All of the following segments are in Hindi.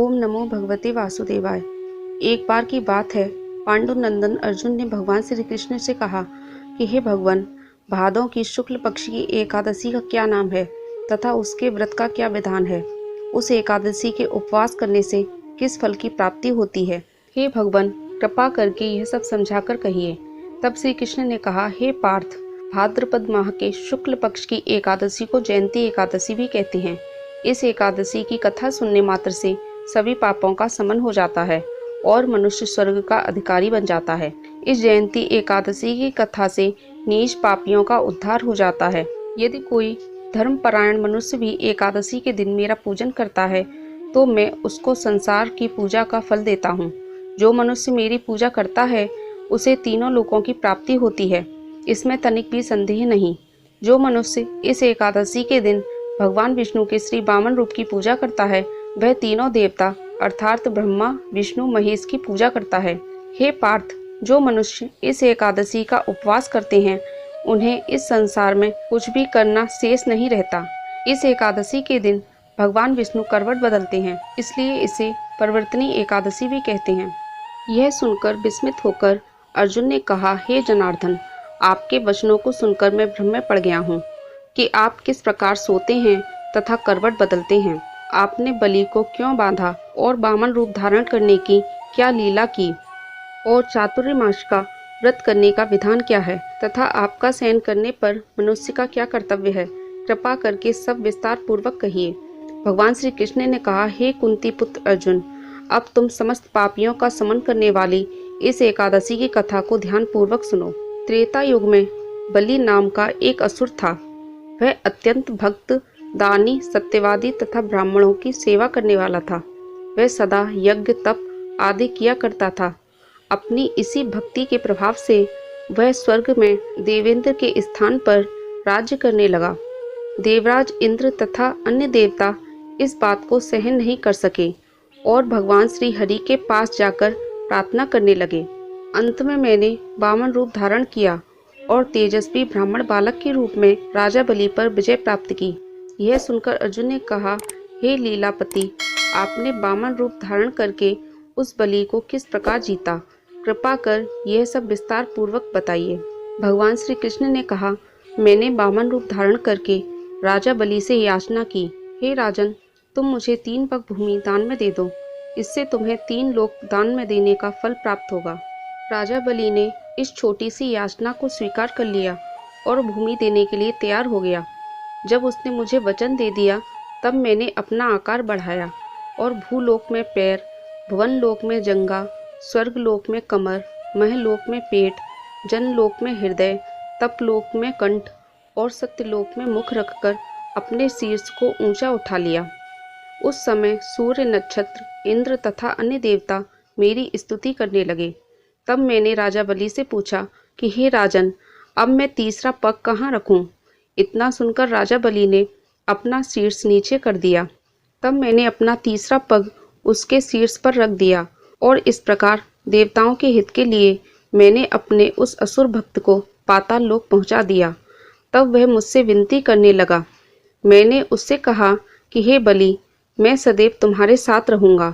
ओम नमो भगवते वासुदेवाय। एक बार की बात है, पांडुनंदन अर्जुन ने भगवान श्री कृष्ण से कहा कि हे भगवान, भादों की शुक्ल पक्ष की एकादशी का क्या नाम है तथा उसके व्रत का क्या विधान है। उस एकादशी के उपवास करने से किस फल की प्राप्ति होती है। हे भगवान, कृपा करके यह सब समझाकर कहिए। तब श्री कृष्ण ने कहा, हे पार्थ, भाद्रपद माह के शुक्ल पक्ष की एकादशी को जयंती एकादशी भी कहते हैं। इस एकादशी की कथा सुनने मात्र से सभी पापों का शमन हो जाता है और मनुष्य स्वर्ग का अधिकारी बन जाता है। इस जयंती एकादशी की कथा से नीच पापियों का उद्धार हो जाता है। यदि कोई धर्मपरायण मनुष्य भी एकादशी के दिन मेरा पूजन करता है तो मैं उसको संसार की पूजा का फल देता हूँ। जो मनुष्य मेरी पूजा करता है उसे तीनों लोकों की प्राप्ति होती है, इसमें तनिक भी संदेह नहीं। जो मनुष्य इस एकादशी के दिन भगवान विष्णु के श्री वामन रूप की पूजा करता है वह तीनों देवता अर्थात ब्रह्मा, विष्णु, महेश की पूजा करता है। हे पार्थ, जो मनुष्य इस एकादशी का उपवास करते हैं उन्हें इस संसार में कुछ भी करना शेष नहीं रहता। इस एकादशी के दिन भगवान विष्णु करवट बदलते हैं, इसलिए इसे परिवर्तनी एकादशी भी कहते हैं। यह सुनकर विस्मित होकर अर्जुन ने कहा, हे जनार्दन, आपके वचनों को सुनकर मैं भ्रम में पड़ गया हूँ कि आप किस प्रकार सोते हैं तथा करवट बदलते हैं। आपने बलि को क्यों बांधा और वामन रूप धारण करने की क्या लीला की और चातुर्मास का व्रत करने का विधान क्या है तथा आपका शयन करने पर मनुष्य का क्या कर्तव्य है। कृपा करके सब विस्तार पूर्वक कहिए। भगवान श्री कृष्ण ने कहा, हे कुंती पुत्र अर्जुन, अब तुम समस्त पापियों का शमन करने वाली इस एकादशी की कथा को ध्यान पूर्वक सुनो। त्रेता युग में बलि नाम का एक असुर था। वह अत्यंत भक्त, दानी, सत्यवादी तथा ब्राह्मणों की सेवा करने वाला था। वह सदा यज्ञ, तप आदि किया करता था। अपनी इसी भक्ति के प्रभाव से वह स्वर्ग में देवेंद्र के स्थान पर राज्य करने लगा। देवराज इंद्र तथा अन्य देवता इस बात को सहन नहीं कर सके और भगवान श्री हरि के पास जाकर प्रार्थना करने लगे। अंत में मैंने वामन रूप धारण किया और तेजस्वी ब्राह्मण बालक के रूप में राजा बलि पर विजय प्राप्त की। यह सुनकर अर्जुन ने कहा, हे लीलापति, आपने वामन रूप धारण करके उस बलि को किस प्रकार जीता, कृपा कर यह सब विस्तार पूर्वक बताइए। भगवान श्री कृष्ण ने कहा, मैंने वामन रूप धारण करके राजा बलि से याचना की, हे राजन, तुम मुझे 3 पग भूमि दान में दे दो, इससे तुम्हें 3 लोक दान में देने का फल प्राप्त होगा। राजा बलि ने इस छोटी सी याचना को स्वीकार कर लिया और भूमि देने के लिए तैयार हो गया। जब उसने मुझे वचन दे दिया तब मैंने अपना आकार बढ़ाया और भूलोक में पैर, भुवन लोक में जंगा, स्वर्ग लोक में कमर, महलोक में पेट, जनलोक में हृदय, तपलोक में कंठ और सत्यलोक में मुख रखकर अपने शीर्ष को ऊंचा उठा लिया। उस समय सूर्य, नक्षत्र, इंद्र तथा अन्य देवता मेरी स्तुति करने लगे। तब मैंने राजा बलि से पूछा कि हे राजन, अब मैं तीसरा पग कहाँ रखूं? इतना सुनकर राजा बलि ने अपना शीर्ष नीचे कर दिया। तब मैंने अपना तीसरा पग उसके शीर्ष पर रख दिया और इस प्रकार देवताओं के हित के लिए मैंने अपने उस असुर भक्त को पाताल लोक पहुंचा दिया। तब वह मुझसे विनती करने लगा। मैंने उससे कहा कि हे बलि, मैं सदैव तुम्हारे साथ रहूंगा।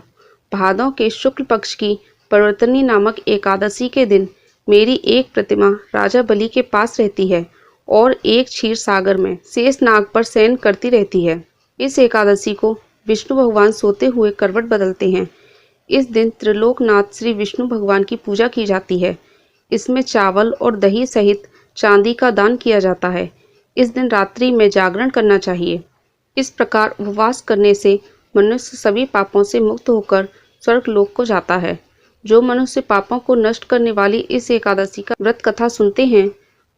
भादों के शुक्ल पक्ष की परिवर्तनी नामक एकादशी के दिन मेरी एक प्रतिमा राजा बलि के पास रहती है और एक क्षीर सागर में शेष नाग पर शयन करती रहती है। इस एकादशी को विष्णु भगवान सोते हुए करवट बदलते हैं। इस दिन त्रिलोकनाथ श्री विष्णु भगवान की पूजा की जाती है। इसमें चावल और दही सहित चांदी का दान किया जाता है। इस दिन रात्रि में जागरण करना चाहिए। इस प्रकार उपवास करने से मनुष्य सभी पापों से मुक्त होकर स्वर्ग लोक को जाता है। जो मनुष्य पापों को नष्ट करने वाली इस एकादशी का व्रत कथा सुनते हैं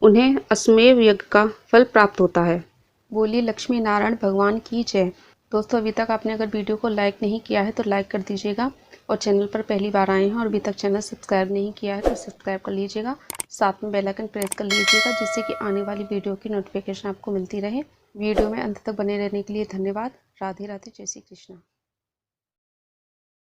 उन्हें अश्वमेध यज्ञ का फल प्राप्त होता है। बोली लक्ष्मी नारायण भगवान की जय। दोस्तों, अभी तक आपने अगर वीडियो को लाइक नहीं किया है तो लाइक कर दीजिएगा और चैनल पर पहली बार आए हैं और अभी तक चैनल सब्सक्राइब नहीं किया है तो सब्सक्राइब कर लीजिएगा। साथ में बेल आइकन प्रेस कर लीजिएगा जिससे कि आने वाली वीडियो की नोटिफिकेशन आपको मिलती रहे। वीडियो में अंत तक बने रहने के लिए धन्यवाद। राधे राधे, जय श्री कृष्ण।